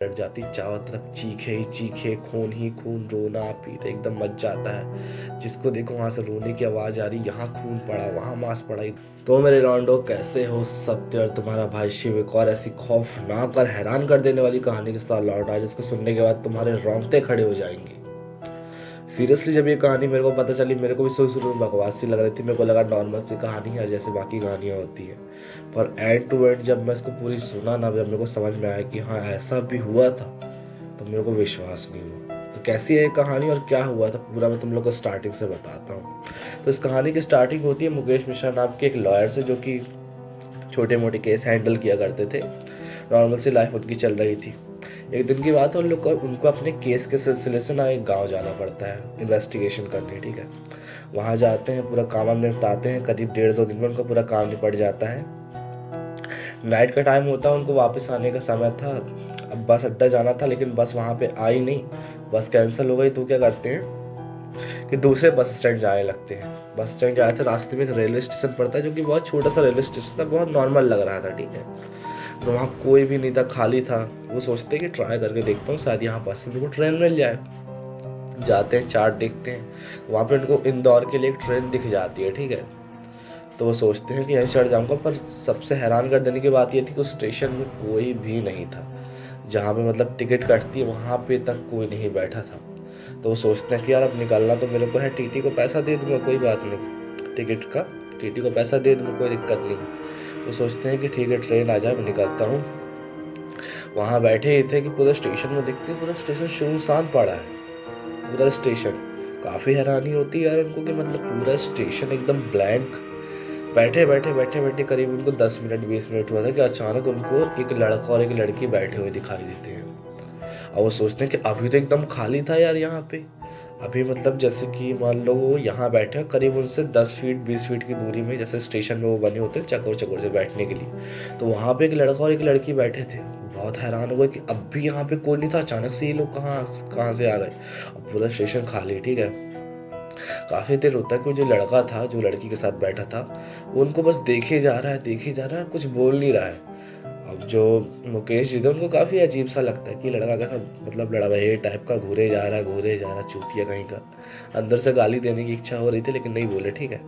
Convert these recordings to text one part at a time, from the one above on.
लड़ जाती, चारों तरफ चीखे ही चीखे, खून ही खून, रोना पीट एकदम मच जाता है। जिसको देखो वहां से रोने की आवाज आ रही, यहाँ खून पड़ा वहां मांस पड़ा। तो मेरे लॉन्डो, कैसे हो सत्य और तुम्हारा भाई शिव एक और ऐसी खौफनाक और हैरान कर देने वाली कहानी के साथ लौटा है जिसको सुनने के बाद तुम्हारे रोंगटे खड़े हो जाएंगे। सीरियसली जब ये कहानी मेरे को पता चली, मेरे को भी शुरू में बकवास सी लग रही थी। मेरे को लगा नॉर्मल सी कहानी है जैसे बाकी कहानियां होती है, पर एंड टू एंड जब मैं इसको पूरी सुना ना, जब मेरे को समझ में आया कि हाँ ऐसा भी हुआ था, तो मेरे को विश्वास नहीं हुआ। तो कैसी है ये कहानी और क्या हुआ था पूरा मैं तुम लोग को स्टार्टिंग से बताता हूँ। तो इस कहानी की स्टार्टिंग होती है मुकेश मिश्रा नाम के एक लॉयर से, जो कि छोटे मोटे केस हैंडल किया करते थे। नॉर्मल सी लाइफ उनकी चल रही थी। एक दिन की बात है, उनको अपने केस के सिलसिले से ना एक गांव जाना पड़ता है इन्वेस्टिगेशन करने। ठीक है, वहां जाते हैं, पूरा काम निपटाते हैं। करीब 1.5-2 दिन में उनका पूरा काम निपट जाता है। नाइट का टाइम होता है, उनको वापस आने का समय था। अब बस अड्डा जाना था, लेकिन बस वहां पे आई नहीं, बस कैंसिल हो गई। तो क्या करते हैं कि दूसरे बस स्टैंड जाने लगते हैं। बस स्टैंड जाए थे, रास्ते में एक रेलवे स्टेशन पड़ता है, जो कि बहुत छोटा सा रेलवे स्टेशन था, बहुत नॉर्मल लग रहा था। ठीक है, तो वहाँ कोई भी नहीं था, खाली था। वो सोचते कि ट्राई करके देखता हूँ, शायद यहाँ पास से मेरे को ट्रेन मिल जाए। जाते हैं, चार्ट देखते हैं, वहाँ पे उनको इंदौर के लिए एक ट्रेन दिख जाती है। ठीक है, तो वो सोचते हैं कि यहीं चढ़ जाऊंगा। पर सबसे हैरान कर देने की बात ये थी कि उस स्टेशन में कोई भी नहीं था। जहाँ पे मतलब टिकट कटती है वहाँ पे तक कोई नहीं बैठा था। तो वो सोचते हैं कि यार अब निकलना तो मेरे को है, टीटी को पैसा दे दूंगा, कोई बात नहीं, टिकट का टीटी को पैसा दे दूंगा, कोई दिक्कत नहीं। तो सोचते हैं कि ठीक है ट्रेन आ जाए, मैं निकलता हूँ। वहाँ बैठे ही थे कि पूरा स्टेशन में दिखते, पूरा स्टेशन सुनसान पड़ा है, पूरा स्टेशन। काफी हैरानी होती है यार उनको कि मतलब पूरा स्टेशन एकदम ब्लैंक। बैठे बैठे बैठे बैठे करीब उनको 10 मिनट 20 मिनट हुआ था कि अचानक उनको एक लड़का और एक लड़की बैठे हुए दिखाई देते हैं। और वो सोचते हैं कि अभी तो एकदम खाली था यार यहाँ पे। अभी मतलब जैसे कि मान लो वो यहाँ बैठे हैं करीब उनसे 10 फीट 20 फीट की दूरी में, जैसे स्टेशन में वो बने होते हैं चकोर चकोर से बैठने के लिए। तो वहाँ पे एक लड़का और एक लड़की बैठे थे। बहुत हैरान हुए कि अब भी यहाँ पे कोई नहीं था, अचानक से ये लोग कहाँ कहाँ से आ गए। अब पूरा स्टेशन खाली। ठीक है, काफी देर होता है कि जो लड़का था, जो लड़की के साथ बैठा था, वो उनको बस देखे जा रहा है, देखे जा रहा है, कुछ बोल नहीं रहा है। अब जो मुकेश जी थे उनको काफी अजीब सा लगता है कि लड़का कैसा मतलब लड़ाई टाइप का घूरे जा रहा है, घूरे जा रहा, चूतिया कहीं का। अंदर से गाली देने की इच्छा हो रही थी, लेकिन नहीं बोले। ठीक है,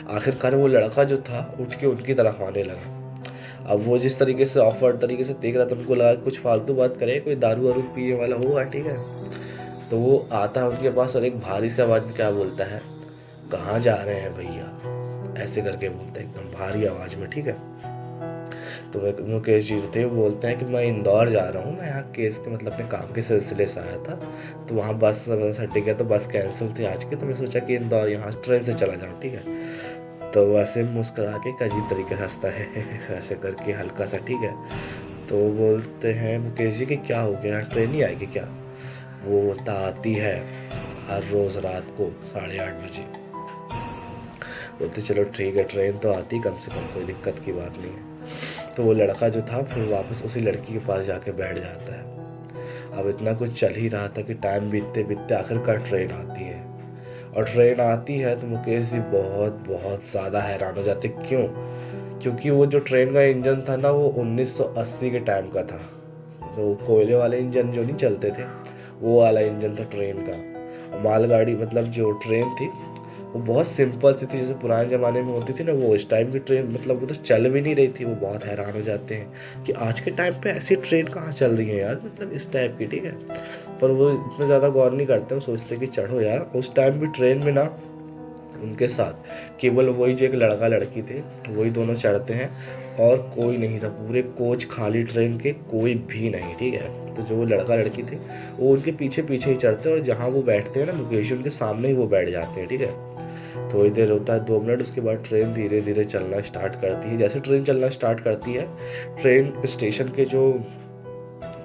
आखिरकार वो लड़का जो था उठ के उनकी तरफ आने लगा। अब वो जिस तरीके से ऑफर्ड तरीके से देख रहा था, उनको लगा कुछ फालतू बात करे, कोई दारू वारू पीने वाला होगा। ठीक है, तो वो आता है उनके पास और एक भारी से आवाज में क्या बोलता है, कहाँ जा रहे हैं भैया, ऐसे करके बोलता है एकदम भारी आवाज में। ठीक है, तो मुकेश जी थे, वो बोलते हैं कि मैं इंदौर जा रहा हूँ, मैं यहाँ केस के मतलब अपने काम के सिलसिले से आया था। तो वहाँ बस हट गया, तो बस कैंसिल थी आज की, तो मैं सोचा कि इंदौर यहाँ ट्रेन से चला जाऊँ। ठीक है, तो वैसे मुस्कुरा के एक अजीब तरीके से हंसता है ऐसे करके हल्का सा। ठीक है, तो वो बोलते हैं मुकेश जी कि क्या हो गया, यहाँ ट्रेन नहीं आएगी क्या। वो बोलता आती है हर रोज रात को 8:30 बजे। बोलते चलो ठीक है, ट्रेन तो आती कम से कम, कोई दिक्कत की बात नहीं है। तो वो लड़का जो था फिर वापस उसी लड़की के पास जाके बैठ जाता है। अब इतना कुछ चल ही रहा था कि टाइम बीतते बीतते आखिरकार ट्रेन आती है। और ट्रेन आती है तो मुकेश जी बहुत बहुत ज़्यादा हैरान हो जाते। क्यों? क्योंकि वो जो ट्रेन का इंजन था ना, वो 1980 के टाइम का था। तो कोयले वाले इंजन जो नहीं चलते थे, वो वाला इंजन था ट्रेन का। मालगाड़ी मतलब जो ट्रेन थी वो बहुत सिंपल सी थी, जैसे पुराने ज़माने में होती थी ना, वो इस टाइम की ट्रेन मतलब वो तो चल भी नहीं रही थी। वो बहुत हैरान हो जाते हैं कि आज के टाइम पे ऐसी ट्रेन कहाँ चल रही है यार, मतलब इस टाइप की। ठीक है, पर वो इतना ज़्यादा गौर नहीं करते, वो सोचते कि चढ़ो यार। उस टाइम भी ट्रेन में ना उनके साथ केवल वही जो एक लड़का लड़की थे, वही दोनों चढ़ते हैं और कोई नहीं था। पूरे कोच खाली ट्रेन के, कोई भी नहीं। ठीक है, तो जो वो लड़का लड़की थे वो उनके पीछे पीछे ही चढ़ते हैं और जहाँ वो बैठते हैं ना मुकेश, उनके सामने ही वो बैठ जाते हैं। ठीक है, थोड़ी देर होता है, 2 मिनट, उसके बाद ट्रेन धीरे धीरे चलना स्टार्ट करती है। जैसे ट्रेन चलना स्टार्ट करती है, ट्रेन स्टेशन के जो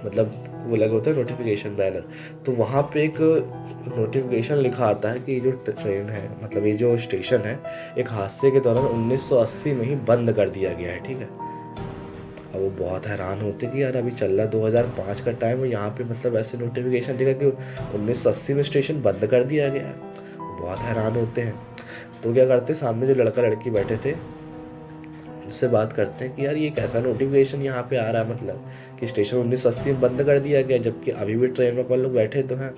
मतलब वो लगे होते हैं नोटिफिकेशन बैनर, तो वहाँ पे एक नोटिफिकेशन लिखा आता है कि ये जो ट्रेन है, मतलब ये जो स्टेशन है, एक हादसे के दौरान 1980 में ही बंद कर दिया गया है। ठीक है, अब वो बहुत हैरान होते कि यार अभी चल रहा 2005 का टाइम है, यहाँ पे मतलब ऐसे नोटिफिकेशन लिखा कि 1980 में स्टेशन बंद कर दिया गया है। वो बहुत हैरान होते हैं। तो क्या करते, सामने जो लड़का लड़की बैठे थे, मुझसे बात करते हैं कि यार ये कैसा नोटिफिकेशन यहाँ पे आ रहा है, मतलब कि स्टेशन 1980 में बंद कर दिया गया, जबकि अभी भी ट्रेन में अपन लोग बैठे तो हैं।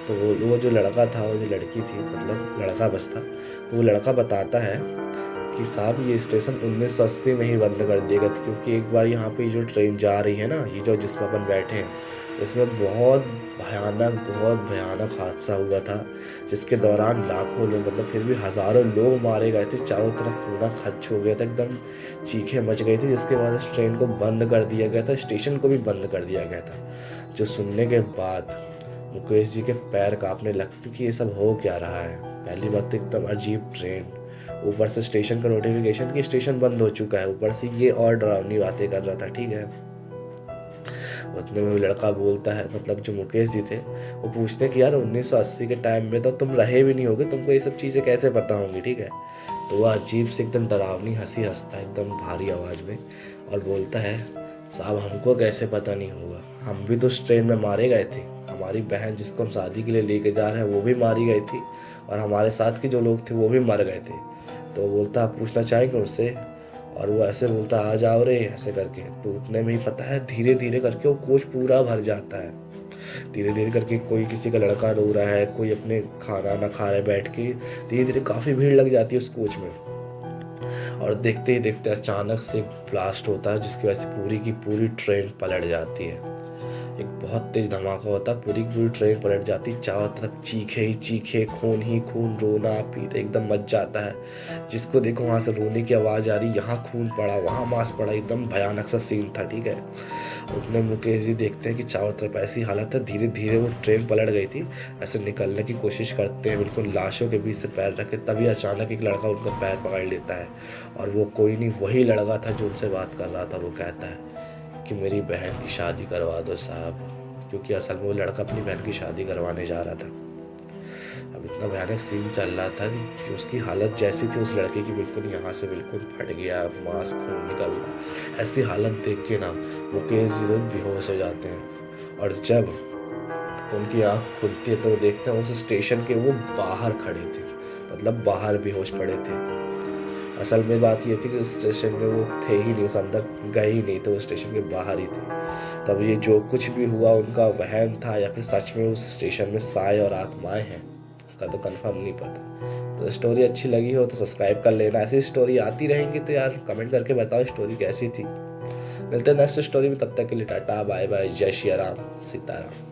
तो वो जो लड़का था, वो जो लड़की थी, मतलब लड़का बस था, तो वो लड़का बताता है कि साहब ये स्टेशन 1980 में ही बंद कर दिया गया था, क्योंकि एक बार यहाँ पे जो ट्रेन जा रही है ना, ये जो जिसमें अपन बैठे हैं, इसमें बहुत भयानक हादसा हुआ था, जिसके दौरान लाखों लोग, मतलब फिर भी हज़ारों लोग मारे गए थे। चारों तरफ पूरा खच्च हो गया था, एकदम चीखें मच गई थी, जिसके बाद इस ट्रेन को बंद कर दिया गया था, स्टेशन को भी बंद कर दिया गया था। जो सुनने के बाद मुकेश जी के पैर कांपने लगते कि ये सब हो क्या रहा है। पहली बात तो एकदम अजीब ट्रेन, ऊपर से स्टेशन का नोटिफिकेशन कि स्टेशन बंद हो चुका है, ऊपर से ये और डरावनी बातें कर रहा था, ठीक है। उतने में वो लड़का बोलता है, मतलब जो मुकेश जी थे, वो पूछते हैं कि यार 1980 के टाइम में तो तुम रहे भी नहीं होगे, तुमको ये सब चीज़ें कैसे पता होंगी, ठीक है। तो वह अजीब से एकदम डरावनी हंसी हंसता है एकदम भारी आवाज़ में, और बोलता है, साहब हमको कैसे पता नहीं होगा, हम भी तो उस ट्रेन में मारे गए थे, हमारी बहन जिसको हम शादी के लिए लेके जा रहे हैं वो भी मारी गई थी, और हमारे साथ के जो लोग थे वो भी मर गए थे। तो बोलता आप पूछना चाहेंगे उससे, और वो ऐसे बोलता आ जाओ रे ऐसे करके। तो उतने में ही पता है धीरे धीरे करके वो कोच पूरा भर जाता है, धीरे धीरे करके कोई किसी का लड़का रो रहा है, कोई अपने खाना ना खा रहे बैठ के, धीरे धीरे काफ़ी भीड़ लग जाती है उस कोच में। और देखते ही देखते अचानक से एक ब्लास्ट होता है, जिसकी वजह से पूरी की पूरी ट्रेन पलट जाती है। एक बहुत तेज धमाका होता है, पूरी की पूरी ट्रेन पलट जाती, चारों तरफ चीखे ही चीखे, खून ही खून, रोना पीट एकदम मच जाता है। जिसको देखो वहां से रोने की आवाज़ आ रही, यहाँ खून पड़ा वहाँ मांस पड़ा, एकदम भयानक सा सीन था, ठीक है। उतने मुकेश जी देखते हैं कि चारों तरफ ऐसी हालत है, धीरे धीरे वो ट्रेन पलट गई थी, ऐसे निकलने की कोशिश करते हैं बिल्कुल लाशों के बीच से पैर रखे, तभी अचानक एक लड़का उनका पैर पकड़ लेता है, और वो कोई नहीं, वही लड़का था जो उनसे बात कर रहा था। वो कहता है कि मेरी बहन की शादी करवा दो साहब, क्योंकि असल में वो लड़का अपनी बहन की शादी करवाने जा रहा था। अब इतना भयानक सीन चल रहा था कि उसकी हालत जैसी थी उस लड़के की, बिल्कुल यहाँ से बिल्कुल फट गया, मांस खून निकल रहा। ऐसी हालत देख के ना मुकेश जी तो बेहोश हो जाते हैं, और जब उनकी आँख खुलती है तो वो देखते हैं उस स्टेशन के वो बाहर खड़े थे, मतलब बाहर बेहोश पड़े थे। असल में बात ये थी कि उस स्टेशन में वो थे ही नहीं, उस अंदर गए ही नहीं, तो वो स्टेशन के बाहर ही थे। तब ये जो कुछ भी हुआ उनका वहम था या फिर सच में उस स्टेशन में साए और आत्माएं हैं, इसका तो कंफर्म नहीं पता। तो स्टोरी अच्छी लगी हो तो सब्सक्राइब कर लेना, ऐसी स्टोरी आती रहेंगी तो यार कमेंट करके बताओ स्टोरी कैसी थी। मिलते हैं नेक्स्ट स्टोरी में, तब तक के लिए टाटा बाय बाय, जय श्री राम, सीताराम।